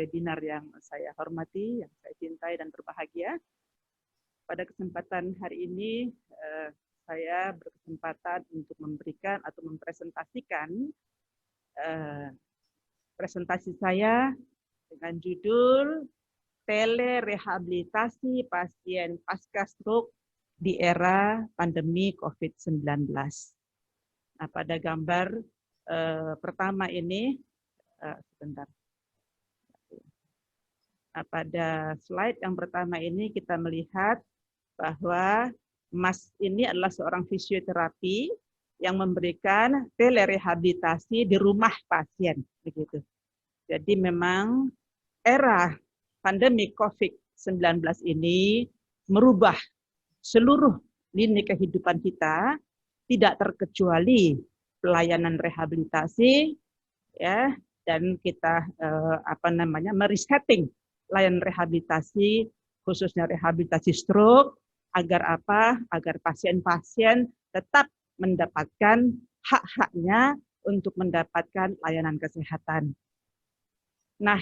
webinar yang saya hormati, yang saya cintai dan berbahagia. Pada kesempatan hari ini, saya berkesempatan untuk memberikan atau mempresentasikan presentasi saya dengan judul Telerehabilitasi Pasien Pasca Stroke di Era Pandemi COVID-19. Nah, pada gambar pertama ini, sebentar. Nah, pada slide yang pertama ini kita melihat bahwa Mas ini adalah seorang fisioterapi yang memberikan telerehabilitasi di rumah pasien, begitu. Jadi memang era pandemi COVID-19 ini merubah seluruh lini kehidupan kita, tidak terkecuali pelayanan rehabilitasi, ya, dan kita meresetting layanan rehabilitasi, khususnya rehabilitasi stroke, agar apa? Agar pasien-pasien tetap mendapatkan hak-haknya untuk mendapatkan layanan kesehatan. Nah,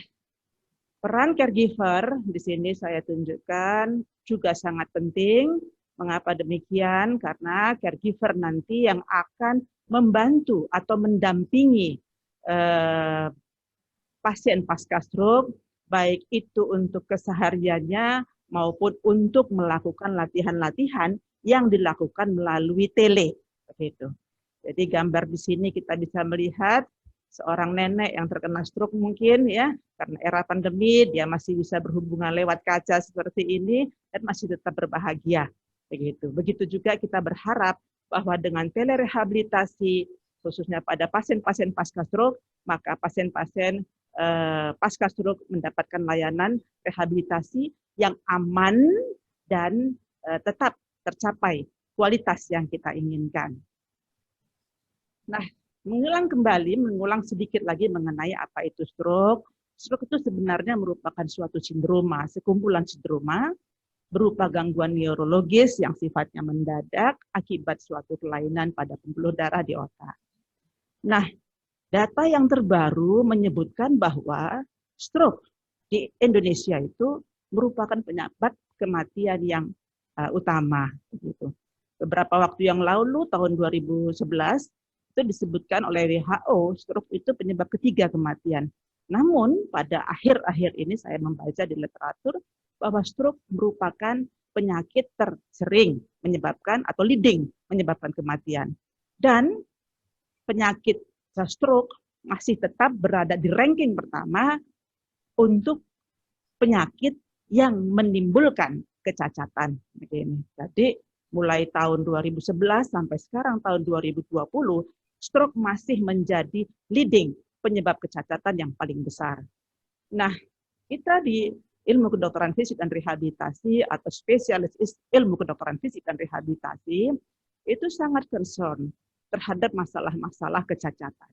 peran caregiver di sini saya tunjukkan juga sangat penting. Mengapa demikian? Karena caregiver nanti yang akan membantu atau mendampingi pasien pasca stroke, baik itu untuk kesehariannya maupun untuk melakukan latihan-latihan yang dilakukan melalui tele. Begitu. Jadi gambar di sini kita bisa melihat seorang nenek yang terkena stroke mungkin ya, karena era pandemi dia masih bisa berhubungan lewat kaca seperti ini dan masih tetap berbahagia. Begitu. Begitu juga kita berharap bahwa dengan telerehabilitasi khususnya pada pasien-pasien pasca stroke, maka pasien-pasien pasca stroke mendapatkan layanan rehabilitasi yang aman dan tetap tercapai kualitas yang kita inginkan. Nah, mengulang sedikit lagi mengenai apa itu stroke. Stroke itu sebenarnya merupakan suatu sindroma, sekumpulan sindroma berupa gangguan neurologis yang sifatnya mendadak akibat suatu kelainan pada pembuluh darah di otak. Nah, data yang terbaru menyebutkan bahwa stroke di Indonesia itu merupakan penyebab kematian yang utama. Gitu. Beberapa waktu yang lalu, tahun 2011, itu disebutkan oleh WHO, stroke itu penyebab ketiga kematian. Namun, pada akhir-akhir ini saya membaca di literatur bahwa stroke merupakan penyakit tersering menyebabkan atau leading menyebabkan kematian. Dan penyakit stroke masih tetap berada di ranking pertama untuk penyakit yang menimbulkan kecacatan. Begini. Jadi mulai tahun 2011 sampai sekarang tahun 2020, stroke masih menjadi leading penyebab kecacatan yang paling besar. Nah, kita di ilmu kedokteran fisik dan rehabilitasi atau spesialis ilmu kedokteran fisik dan rehabilitasi itu sangat concern terhadap masalah-masalah kecacatan.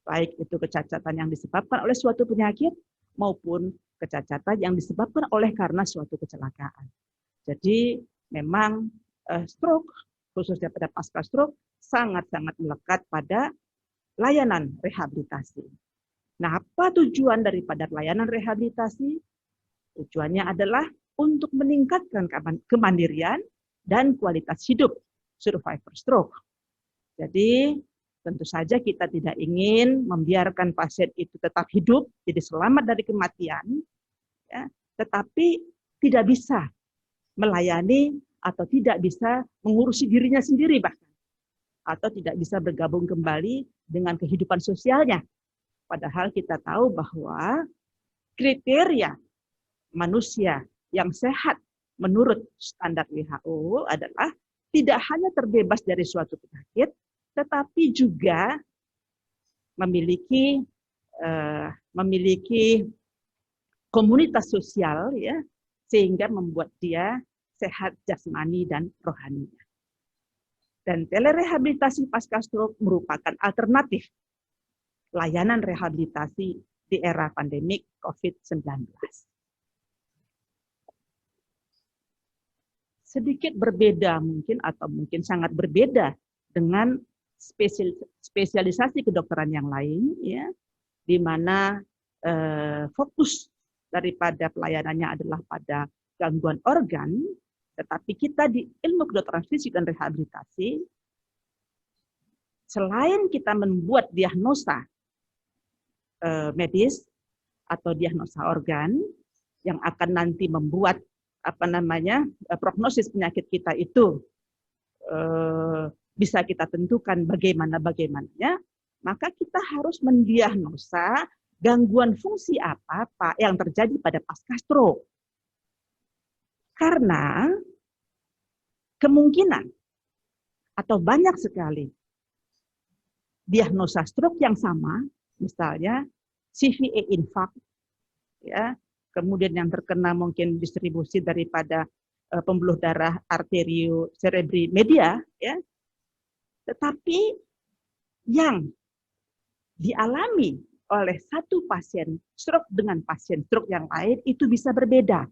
Baik itu kecacatan yang disebabkan oleh suatu penyakit maupun kecacatan yang disebabkan oleh karena suatu kecelakaan. Jadi memang stroke, khususnya pada pasca stroke, sangat-sangat melekat pada layanan rehabilitasi. Nah, apa tujuan daripada layanan rehabilitasi? Tujuannya adalah untuk meningkatkan kemandirian dan kualitas hidup survivor stroke. Jadi tentu saja kita tidak ingin membiarkan pasien itu tetap hidup, jadi selamat dari kematian, ya, tetapi tidak bisa melayani atau tidak bisa mengurusi dirinya sendiri bahkan, atau tidak bisa bergabung kembali dengan kehidupan sosialnya. Padahal kita tahu bahwa kriteria manusia yang sehat menurut standar WHO adalah tidak hanya terbebas dari suatu penyakit, tetapi juga memiliki komunitas sosial, ya, sehingga membuat dia sehat jasmani dan rohaninya. Dan telerehabilitasi pasca stroke merupakan alternatif layanan rehabilitasi di era pandemik COVID-19. Sedikit berbeda mungkin atau mungkin sangat berbeda dengan spesialisasi kedokteran yang lain, ya, di mana fokus daripada pelayanannya adalah pada gangguan organ, tetapi kita di ilmu kedokteran fisik dan rehabilitasi, selain kita membuat diagnosa medis atau diagnosa organ yang akan nanti membuat prognosis penyakit kita itu bisa kita tentukan bagaimananya, maka kita harus mendiagnosa gangguan fungsi apa yang terjadi pada pasca stroke. Karena kemungkinan atau banyak sekali diagnosa stroke yang sama, misalnya CVA infarct, ya, kemudian yang terkena mungkin distribusi daripada pembuluh darah arterio cerebri media, ya, tetapi yang dialami oleh satu pasien stroke dengan pasien stroke yang lain itu bisa berbeda.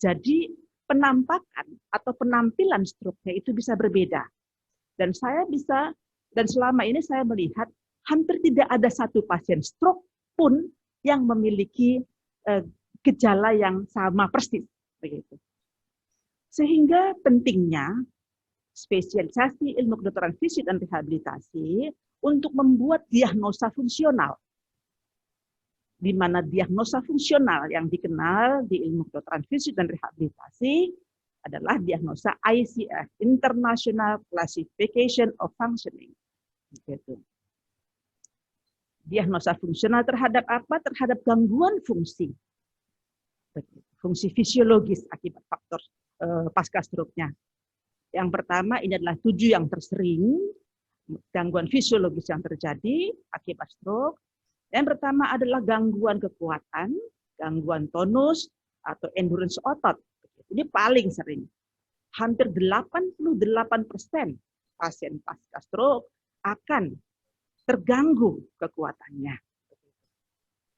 Jadi penampakan atau penampilan stroke-nya itu bisa berbeda. Dan selama ini saya melihat hampir tidak ada satu pasien stroke pun yang memiliki gejala yang sama persis, begitu. Sehingga pentingnya spesialisasi ilmu kedokteran fisik dan rehabilitasi untuk membuat diagnosa fungsional, di mana diagnosa fungsional yang dikenal di ilmu kedokteran fisik dan rehabilitasi adalah diagnosa ICF, International Classification of Functioning. Gitu. Diagnosa fungsional terhadap apa? Terhadap gangguan fungsi. Fungsi fisiologis akibat faktor pasca stroke-nya. Yang pertama ini adalah 7 yang tersering, gangguan fisiologis yang terjadi akibat stroke. Yang pertama adalah gangguan kekuatan, gangguan tonus, atau endurance otot. Ini paling sering. Hampir 88% pasien pasca stroke akan terganggu kekuatannya.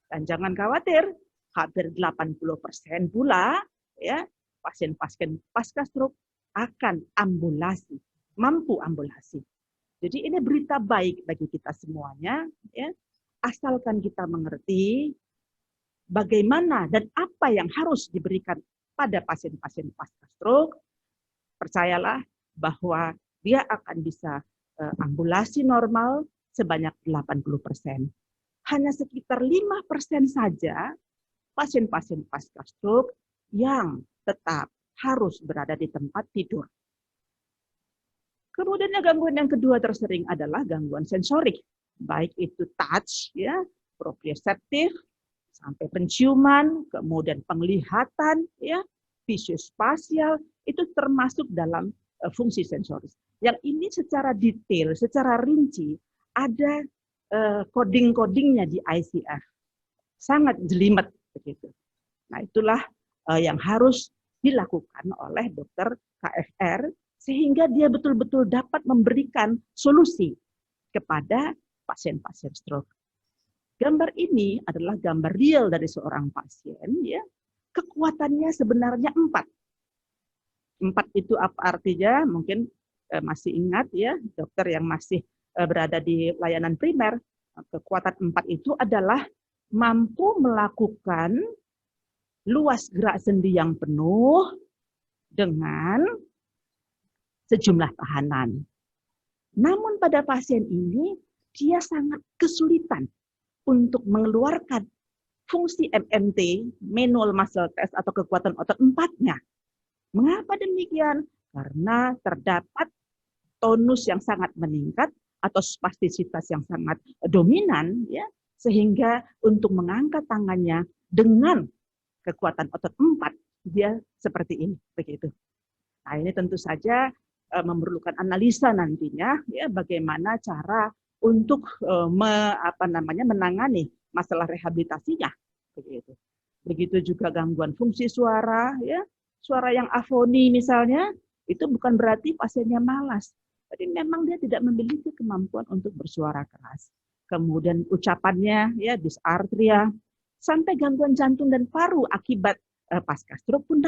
Dan jangan khawatir, hampir 80% pula ya pasien-pasien pasca stroke akan mampu ambulasi. Jadi ini berita baik bagi kita semuanya, ya. Asalkan kita mengerti bagaimana dan apa yang harus diberikan pada pasien-pasien pasca stroke, percayalah bahwa dia akan bisa ambulasi normal sebanyak 80%. Hanya sekitar 5% saja pasien-pasien pasca stroke yang tetap harus berada di tempat tidur. Kemudian gangguan yang kedua tersering adalah gangguan sensorik, baik itu touch, ya, proprioceptif, sampai penciuman, kemudian penglihatan, ya, visiospasial, itu termasuk dalam fungsi sensoris. Yang ini secara detail, secara rinci, ada coding-codingnya di ICF, sangat jelimet begitu. Nah itulah yang harus dilakukan oleh dokter KFR sehingga dia betul-betul dapat memberikan solusi kepada pasien-pasien stroke. Gambar ini adalah gambar real dari seorang pasien, ya. Kekuatannya sebenarnya 4. 4 itu apa artinya? Mungkin masih ingat ya, dokter yang masih berada di layanan primer. Kekuatan 4 itu adalah mampu melakukan luas gerak sendi yang penuh dengan sejumlah tahanan. Namun pada pasien ini, dia sangat kesulitan untuk mengeluarkan fungsi MMT, manual muscle test atau kekuatan otot 4-nya. Mengapa demikian? Karena terdapat tonus yang sangat meningkat atau spastisitas yang sangat dominan, ya, sehingga untuk mengangkat tangannya dengan kekuatan otot 4, dia seperti ini, begitu. Nah, ini tentu saja memerlukan analisa nantinya, ya, bagaimana cara untuk menangani masalah rehabilitasinya, begitu. Begitu juga gangguan fungsi suara, ya, suara yang afoni misalnya, itu bukan berarti pasiennya malas, tapi memang dia tidak memiliki kemampuan untuk bersuara keras. Kemudian ucapannya, ya, dysarthria, sampai gangguan jantung dan paru akibat pasca stroke pun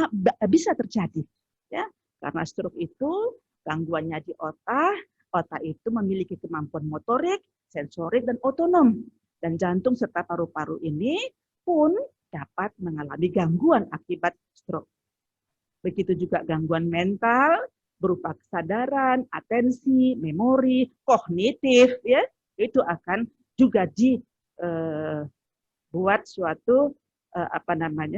bisa terjadi, ya, karena stroke itu gangguannya di otak itu memiliki kemampuan motorik, sensorik, dan otonom. Dan jantung serta paru-paru ini pun dapat mengalami gangguan akibat stroke. Begitu juga gangguan mental berupa kesadaran, atensi, memori, kognitif, ya, itu akan juga dibuat suatu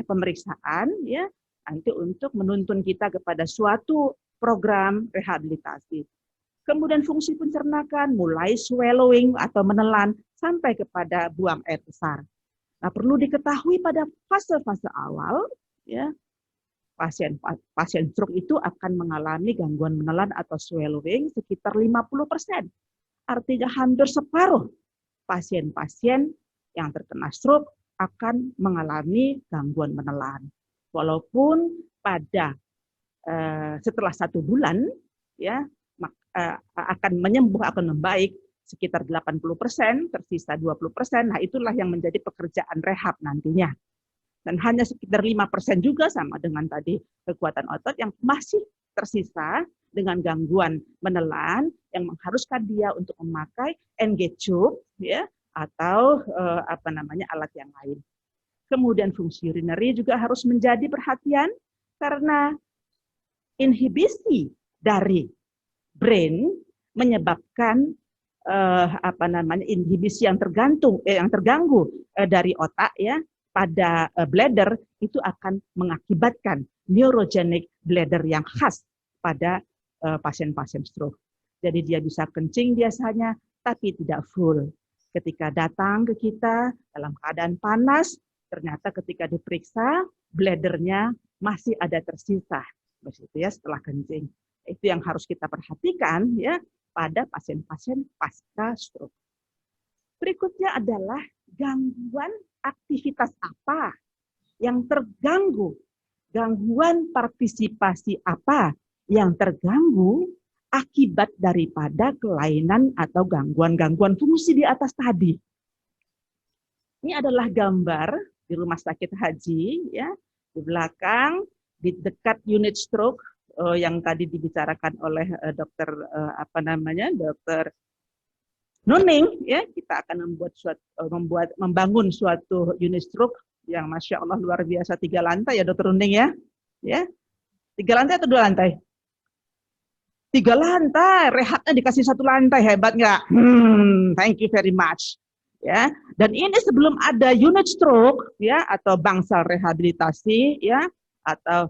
pemeriksaan, ya, nanti untuk menuntun kita kepada suatu program rehabilitasi. Kemudian fungsi pencernakan mulai swallowing atau menelan sampai kepada buang air besar. Nah, perlu diketahui pada fase-fase awal, ya, pasien stroke itu akan mengalami gangguan menelan atau swallowing sekitar 50%. Artinya hampir separuh pasien-pasien yang terkena stroke akan mengalami gangguan menelan. Walaupun pada setelah 1 bulan, ya, akan menyembuh, akan membaik sekitar 80%, tersisa 20%. Nah, itulah yang menjadi pekerjaan rehab nantinya. Dan hanya sekitar 5% juga sama dengan tadi kekuatan otot yang masih tersisa dengan gangguan menelan yang mengharuskan dia untuk memakai engage tube, ya, atau alat yang lain. Kemudian fungsi urinary juga harus menjadi perhatian karena inhibisi dari brain menyebabkan inhibisi yang terganggu dari otak, ya, pada bladder itu akan mengakibatkan neurogenic bladder yang khas pada pasien-pasien stroke. Jadi dia bisa kencing biasanya, tapi tidak full. Ketika datang ke kita dalam keadaan panas, ternyata ketika diperiksa, bladdernya masih ada tersisa, begitu ya, setelah kencing. Itu yang harus kita perhatikan, ya, pada pasien-pasien pasca stroke. Berikutnya adalah gangguan aktivitas apa yang terganggu, gangguan partisipasi apa yang terganggu akibat daripada kelainan atau gangguan-gangguan fungsi di atas tadi. Ini adalah gambar di rumah sakit haji, ya, di belakang, di dekat unit stroke yang tadi dibicarakan oleh dokter dokter Nuning, ya, kita akan membangun suatu unit stroke yang masya Allah luar biasa, 3 lantai ya dokter Nuning, ya, 3 lantai atau 2 lantai? 3 lantai, rehabnya dikasih 1 lantai, hebat nggak? Thank you very much, ya. Dan ini sebelum ada unit stroke, ya, atau bangsal rehabilitasi, ya, atau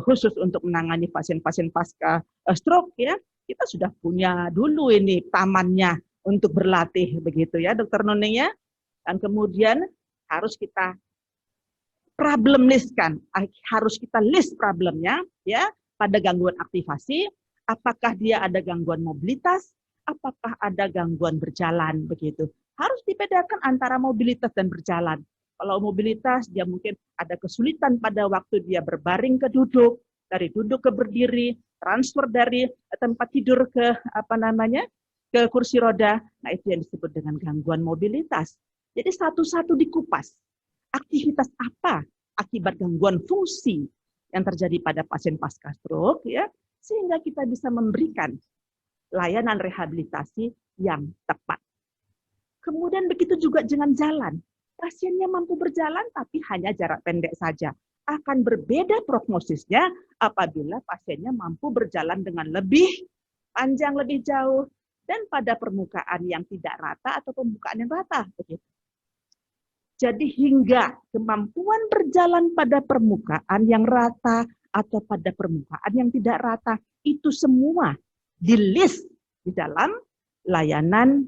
khusus untuk menangani pasien-pasien pasca stroke, ya, kita sudah punya dulu ini tamannya untuk berlatih, begitu ya dokter Nuning, ya. Dan kemudian harus kita problem list-kan, harus kita list problemnya, ya, pada gangguan aktivasi, apakah dia ada gangguan mobilitas, apakah ada gangguan berjalan, begitu. Harus dibedakan antara mobilitas dan berjalan. Kalau mobilitas dia mungkin ada kesulitan pada waktu dia berbaring ke duduk, dari duduk ke berdiri, transfer dari tempat tidur ke ke kursi roda. Nah, itu yang disebut dengan gangguan mobilitas. Jadi satu-satu dikupas. Aktivitas apa akibat gangguan fungsi yang terjadi pada pasien pasca stroke, ya, sehingga kita bisa memberikan layanan rehabilitasi yang tepat. Kemudian begitu juga dengan jalan. Pasiennya mampu berjalan tapi hanya jarak pendek saja. Akan berbeda prognosisnya apabila pasiennya mampu berjalan dengan lebih panjang, lebih jauh, dan pada permukaan yang tidak rata atau permukaan yang rata, begitu. Jadi hingga kemampuan berjalan pada permukaan yang rata atau pada permukaan yang tidak rata, itu semua di-list di dalam layanan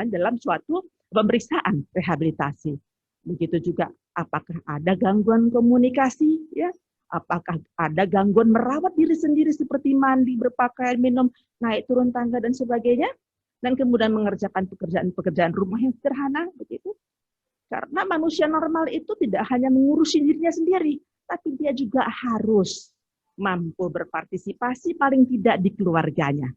dalam suatu pemeriksaan rehabilitasi. Begitu juga apakah ada gangguan komunikasi, ya, apakah ada gangguan merawat diri sendiri seperti mandi, berpakaian, minum, naik turun tangga dan sebagainya, dan kemudian mengerjakan pekerjaan rumah yang sederhana, begitu. Karena manusia normal itu tidak hanya mengurusi dirinya sendiri, tapi dia juga harus mampu berpartisipasi paling tidak di keluarganya.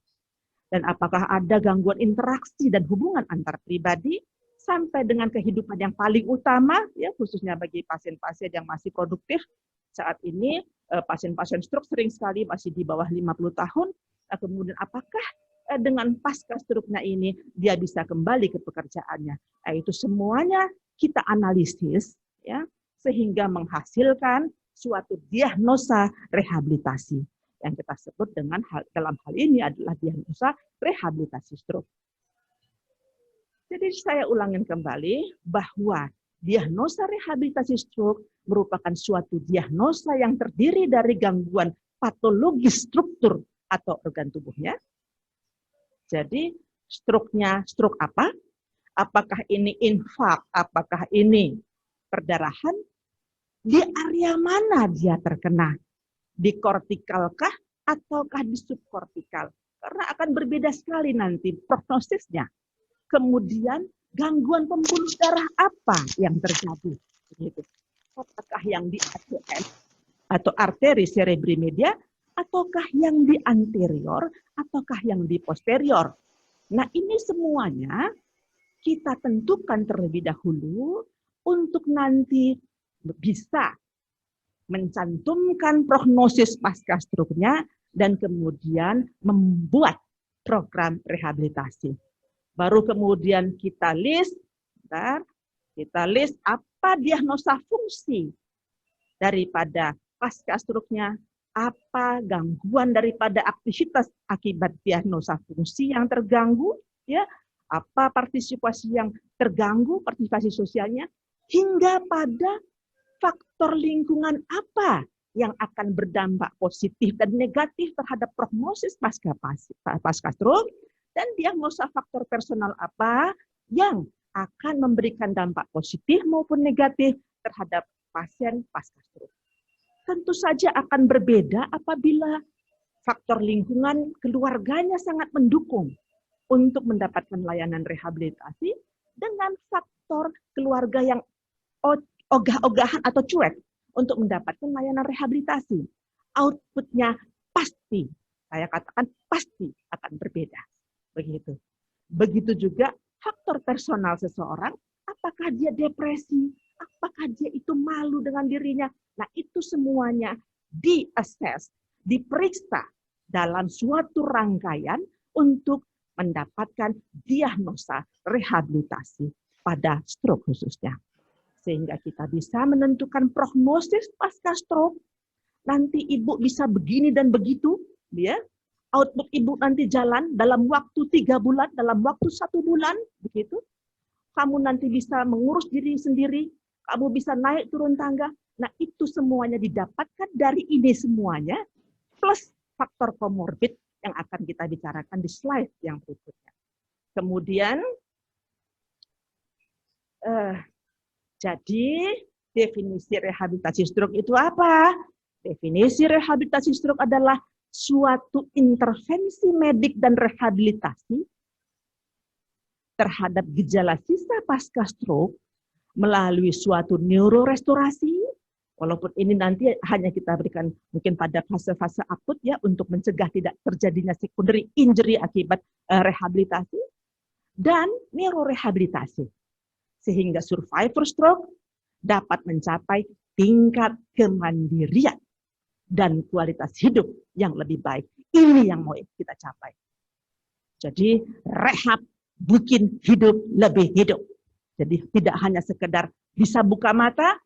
Dan apakah ada gangguan interaksi dan hubungan antar pribadi sampai dengan kehidupan yang paling utama, ya, khususnya bagi pasien-pasien yang masih produktif. Saat ini pasien-pasien stroke sering sekali masih di bawah 50 tahun. Kemudian apakah dengan pasca struknya ini dia bisa kembali ke pekerjaannya. Nah, itu semuanya kita analisis ya sehingga menghasilkan suatu diagnosa rehabilitasi yang kita sebut dengan dalam hal ini adalah diagnosa rehabilitasi stroke. Jadi saya ulangin kembali bahwa diagnosa rehabilitasi stroke merupakan suatu diagnosa yang terdiri dari gangguan patologis struktur atau organ tubuhnya. Jadi stroke-nya stroke apa? Apakah ini infak? Apakah ini perdarahan? Di area mana dia terkena? Di kortikalkah ataukah di subkortikal? Karena akan berbeda sekali nanti prognosisnya. Kemudian gangguan pembuluh darah apa yang terjadi? Begitu. Apakah yang di ACM atau arteri cerebri media, ataukah yang di anterior, ataukah yang di posterior? Nah, ini semuanya kita tentukan terlebih dahulu untuk nanti bisa mencantumkan prognosis pasca struknya dan kemudian membuat program rehabilitasi. Baru kemudian kita list apa diagnosa fungsi daripada pasca struknya, apa gangguan daripada aktivitas akibat diagnosa fungsi yang terganggu, ya, apa partisipasi yang terganggu, partisipasi sosialnya, hingga pada faktor lingkungan apa yang akan berdampak positif dan negatif terhadap prognosis pasca stroke, dan diagnosa faktor personal apa yang akan memberikan dampak positif maupun negatif terhadap pasien pasca stroke. Tentu saja akan berbeda apabila faktor lingkungan keluarganya sangat mendukung untuk mendapatkan layanan rehabilitasi dengan faktor keluarga yang ogah-ogahan atau cuek untuk mendapatkan layanan rehabilitasi. Outputnya pasti, saya katakan pasti akan berbeda. Begitu. Begitu juga faktor personal seseorang, apakah dia depresi, apakah dia itu malu dengan dirinya. Nah, itu semuanya di-assess, diperiksa dalam suatu rangkaian untuk mendapatkan diagnosa rehabilitasi pada stroke khususnya. Sehingga kita bisa menentukan prognosis pasca stroke. Nanti ibu bisa begini dan begitu, ya. Output ibu nanti jalan dalam waktu 3 bulan, dalam waktu 1 bulan, begitu. Kamu nanti bisa mengurus diri sendiri, kamu bisa naik turun tangga. Nah, itu semuanya didapatkan dari ini semuanya, plus faktor komorbid yang akan kita bicarakan di slide yang berikutnya. Kemudian, jadi definisi rehabilitasi stroke itu apa? Definisi rehabilitasi stroke adalah suatu intervensi medik dan rehabilitasi terhadap gejala sisa pasca stroke melalui suatu neurorestorasi, walaupun ini nanti hanya kita berikan mungkin pada fase-fase akut ya untuk mencegah tidak terjadinya secondary injury akibat rehabilitasi, dan neurorehabilitasi sehingga survivor stroke dapat mencapai tingkat kemandirian dan kualitas hidup yang lebih baik. Ini yang mau kita capai. Jadi rehab bikin hidup lebih hidup. Jadi tidak hanya sekedar bisa buka mata,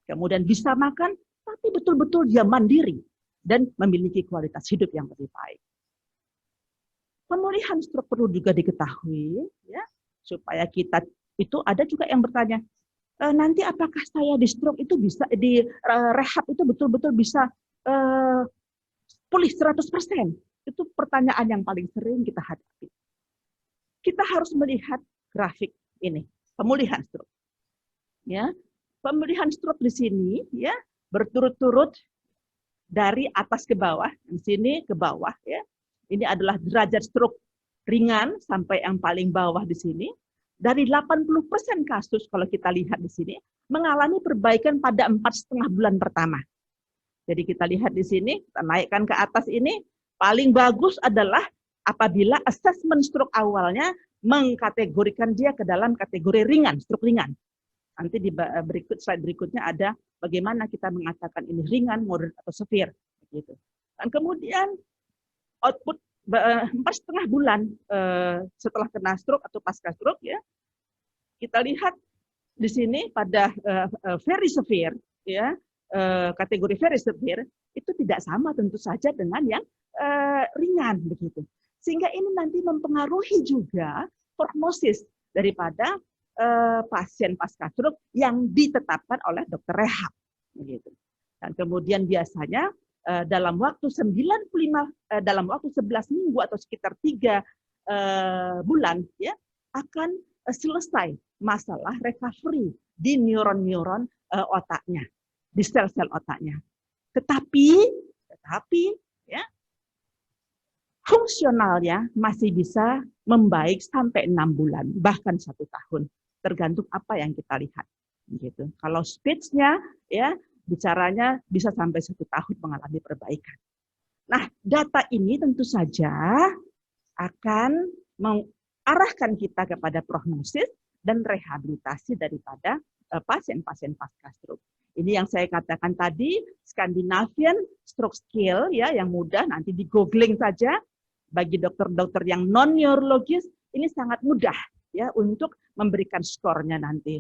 kemudian bisa makan, tapi betul-betul dia mandiri dan memiliki kualitas hidup yang lebih baik. Pemulihan stroke perlu juga diketahui, ya, supaya kita itu ada juga yang bertanya, nanti apakah saya di stroke itu bisa di rehab itu betul-betul bisa pulih 100%? Itu pertanyaan yang paling sering kita hadapi. Kita harus melihat grafik ini, pemulihan stroke. Ya, pemulihan stroke di sini ya berturut-turut dari atas ke bawah, di sini ke bawah ya. Ini adalah derajat stroke ringan sampai yang paling bawah di sini. Dari 80% kasus kalau kita lihat di sini mengalami perbaikan pada 4,5 bulan pertama. Jadi kita lihat di sini, kita naikkan ke atas ini, paling bagus adalah apabila assessment stroke awalnya mengkategorikan dia ke dalam kategori ringan, stroke ringan. Nanti di slide berikutnya ada bagaimana kita mengatakan ini ringan, moderate, atau severe. Gitu. Dan kemudian output 4,5 bulan setelah kena stroke atau pasca stroke, ya, kita lihat di sini pada very severe, ya, kategori very severe itu tidak sama tentu saja dengan yang ringan begitu. Sehingga ini nanti mempengaruhi juga prognosis daripada pasien pasca stroke yang ditetapkan oleh dokter rehab begitu. Dan kemudian biasanya dalam waktu 95 dalam waktu 11 minggu atau sekitar 3 bulan, ya, akan selesai masalah recovery di neuron-neuron otaknya, di sel-sel otaknya. Tetapi ya, fungsionalnya masih bisa membaik sampai 6 bulan, bahkan 1 tahun, tergantung apa yang kita lihat. Gitu. Kalau speech-nya, ya, bicaranya bisa sampai 1 tahun mengalami perbaikan. Nah, data ini tentu saja akan mengarahkan kita kepada prognosis dan rehabilitasi daripada pasien-pasien pasca stroke. Ini yang saya katakan tadi, Scandinavian Stroke Scale, ya, yang mudah, nanti di googling saja. Bagi dokter-dokter yang non-neurologis, ini sangat mudah, ya, untuk memberikan skornya nanti.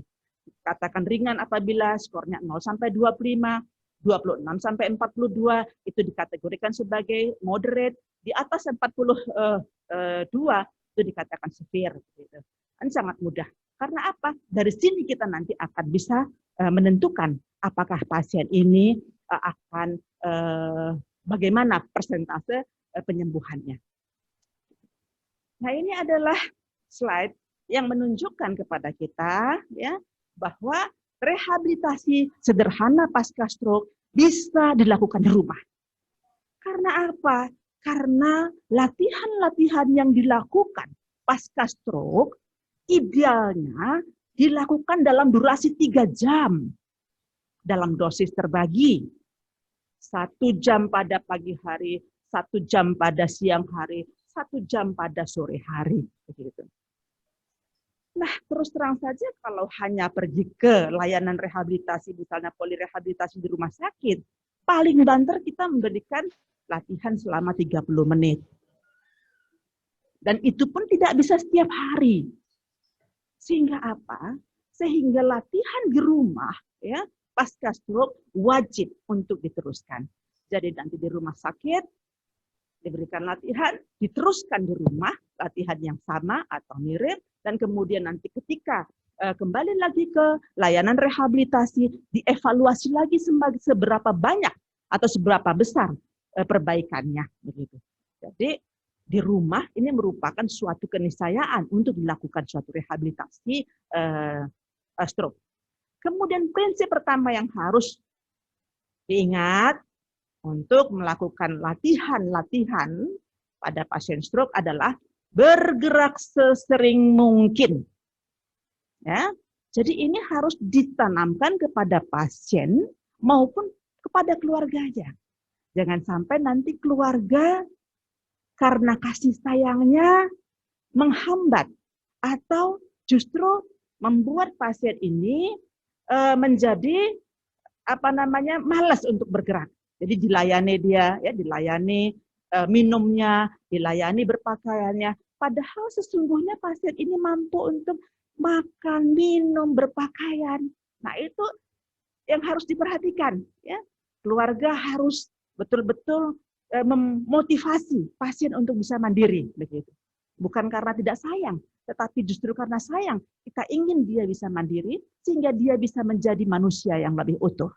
Katakan ringan apabila skornya 0 sampai 25, 26 sampai 42 itu dikategorikan sebagai moderate, di atas 42 itu dikatakan severe. Gitu. Kan sangat mudah. Karena apa? Dari sini kita nanti akan bisa menentukan apakah pasien ini akan bagaimana persentase penyembuhannya. Nah, ini adalah slide yang menunjukkan kepada kita, ya, bahwa rehabilitasi sederhana pasca stroke bisa dilakukan di rumah. Karena apa? Karena latihan-latihan yang dilakukan pasca stroke idealnya dilakukan dalam durasi 3 jam dalam dosis terbagi. 1 jam pada pagi hari, 1 jam pada siang hari, 1 jam pada sore hari. Begitu. Nah, terus terang saja kalau hanya pergi ke layanan rehabilitasi, misalnya polirehabilitasi di rumah sakit, paling banter kita memberikan latihan selama 30 menit. Dan itu pun tidak bisa setiap hari. Sehingga apa? Sehingga latihan di rumah, ya, pasca stroke wajib untuk diteruskan. Jadi nanti di rumah sakit diberikan latihan, diteruskan di rumah, latihan yang sama atau mirip, dan kemudian nanti ketika kembali lagi ke layanan rehabilitasi, dievaluasi lagi seberapa banyak atau seberapa besar perbaikannya. Begitu. Jadi di rumah ini merupakan suatu keniscayaan untuk dilakukan suatu rehabilitasi stroke. Kemudian prinsip pertama yang harus diingat untuk melakukan latihan-latihan pada pasien stroke adalah bergerak sesering mungkin. Ya, jadi ini harus ditanamkan kepada pasien maupun kepada keluarganya. Jangan sampai nanti keluarga karena kasih sayangnya menghambat atau justru membuat pasien ini menjadi malas untuk bergerak. Jadi dilayani dia, ya, dilayani minumnya, dilayani berpakaiannya. Padahal sesungguhnya pasien ini mampu untuk makan, minum, berpakaian. Nah, itu yang harus diperhatikan. Ya. Keluarga harus betul-betul memotivasi pasien untuk bisa mandiri. Begitu. Bukan karena tidak sayang, tetapi justru karena sayang, kita ingin dia bisa mandiri, sehingga dia bisa menjadi manusia yang lebih utuh.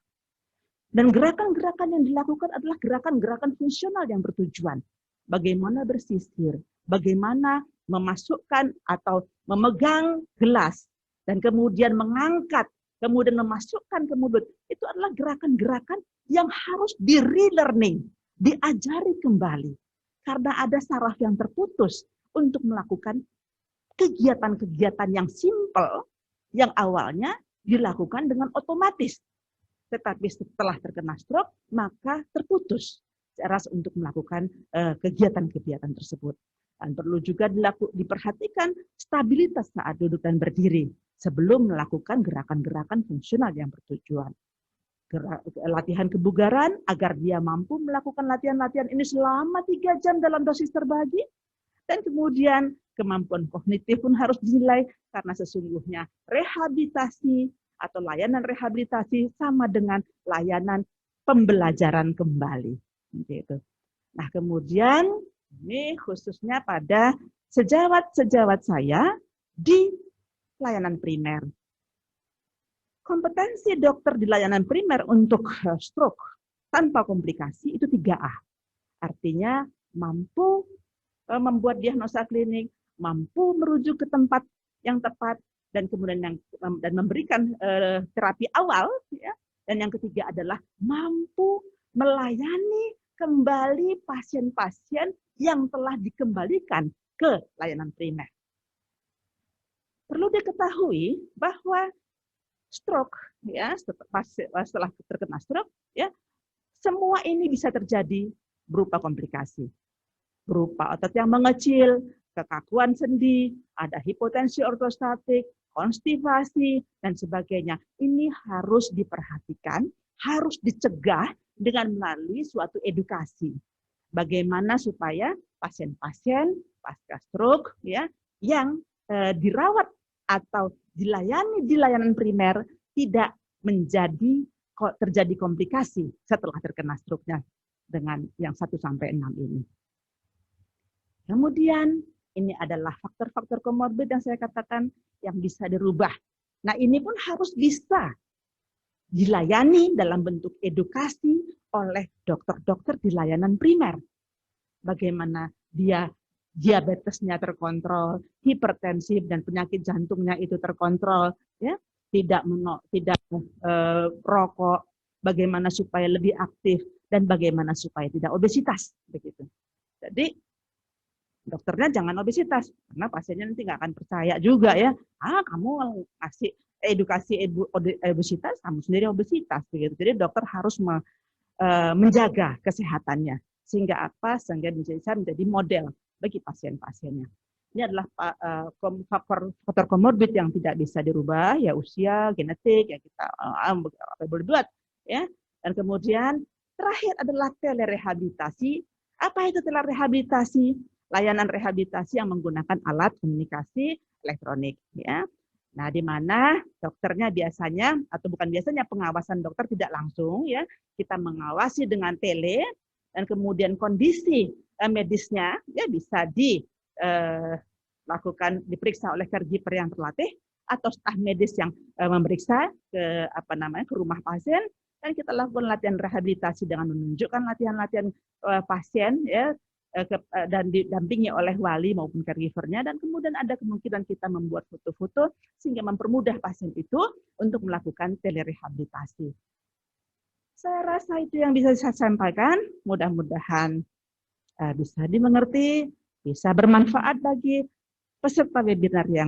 Dan gerakan-gerakan yang dilakukan adalah gerakan-gerakan fungsional yang bertujuan. Bagaimana bersisir, bagaimana memasukkan atau memegang gelas, dan kemudian mengangkat, kemudian memasukkan ke mulut. Itu adalah gerakan-gerakan yang harus di-relearning, diajari kembali. Karena ada saraf yang terputus untuk melakukan kegiatan-kegiatan yang simple, yang awalnya dilakukan dengan otomatis. Tetapi setelah terkena stroke, maka terputus cara untuk melakukan kegiatan-kegiatan tersebut. Dan perlu juga diperhatikan stabilitas saat duduk dan berdiri sebelum melakukan gerakan-gerakan fungsional yang bertujuan. latihan kebugaran agar dia mampu melakukan latihan-latihan ini selama 3 jam dalam dosis terbagi. Dan kemudian kemampuan kognitif pun harus dinilai karena sesungguhnya rehabilitasi atau layanan rehabilitasi sama dengan layanan pembelajaran kembali. Gitu. Nah kemudian ini khususnya pada sejawat-sejawat saya di layanan primer. Kompetensi dokter di layanan primer untuk stroke tanpa komplikasi itu 3A. Artinya mampu membuat diagnosa klinik, mampu merujuk ke tempat yang tepat, dan kemudian dan memberikan terapi awal. Ya. Dan yang ketiga adalah mampu melayani kembali pasien-pasien yang telah dikembalikan ke layanan primer. Perlu diketahui bahwa stroke, ya setelah terkena stroke, ya semua ini bisa terjadi berupa komplikasi, berupa otot yang mengecil, kekakuan sendi, ada hipotensi ortostatik, konstipasi dan sebagainya. Ini harus diperhatikan, harus dicegah dengan melalui suatu edukasi. Bagaimana supaya pasien-pasien pasca stroke, ya yang dirawat atau dilayani di layanan primer tidak terjadi komplikasi setelah terkena stroke-nya dengan yang 1 sampai 6 ini. Kemudian ini adalah faktor-faktor komorbid yang saya katakan yang bisa dirubah. Nah, ini pun harus bisa dilayani dalam bentuk edukasi oleh dokter-dokter di layanan primer. Bagaimana dia diabetesnya terkontrol, hipertensif dan penyakit jantungnya itu terkontrol, ya, tidak rokok, bagaimana supaya lebih aktif dan bagaimana supaya tidak obesitas, begitu. Jadi dokternya jangan obesitas karena pasiennya nanti nggak akan percaya juga ya, kamu ngasih edukasi obesitas, kamu sendiri obesitas, begitu. Jadi dokter harus menjaga kesehatannya sehingga sehingga bisa menjadi model bagi pasien-pasiennya. Ini adalah faktor komorbid yang tidak bisa dirubah, ya usia, genetik, ya kita boleh buat, ya. Dan kemudian terakhir adalah telerehabilitasi. Apa itu telerehabilitasi? Layanan rehabilitasi yang menggunakan alat komunikasi elektronik, ya. Nah, di mana dokternya biasanya atau bukan biasanya pengawasan dokter tidak langsung, ya. Kita mengawasi dengan tele dan kemudian kondisi medisnya ya bisa diperiksa oleh caregiver yang terlatih atau staf medis yang memeriksa ke rumah pasien, dan kita lakukan latihan rehabilitasi dengan menunjukkan latihan-latihan pasien ya dan didampingi oleh wali maupun caregivernya, dan kemudian ada kemungkinan kita membuat foto-foto sehingga mempermudah pasien itu untuk melakukan telerehabilitasi. Saya rasa itu yang bisa saya sampaikan, mudah-mudahan bisa dimengerti, bisa bermanfaat bagi peserta webinar yang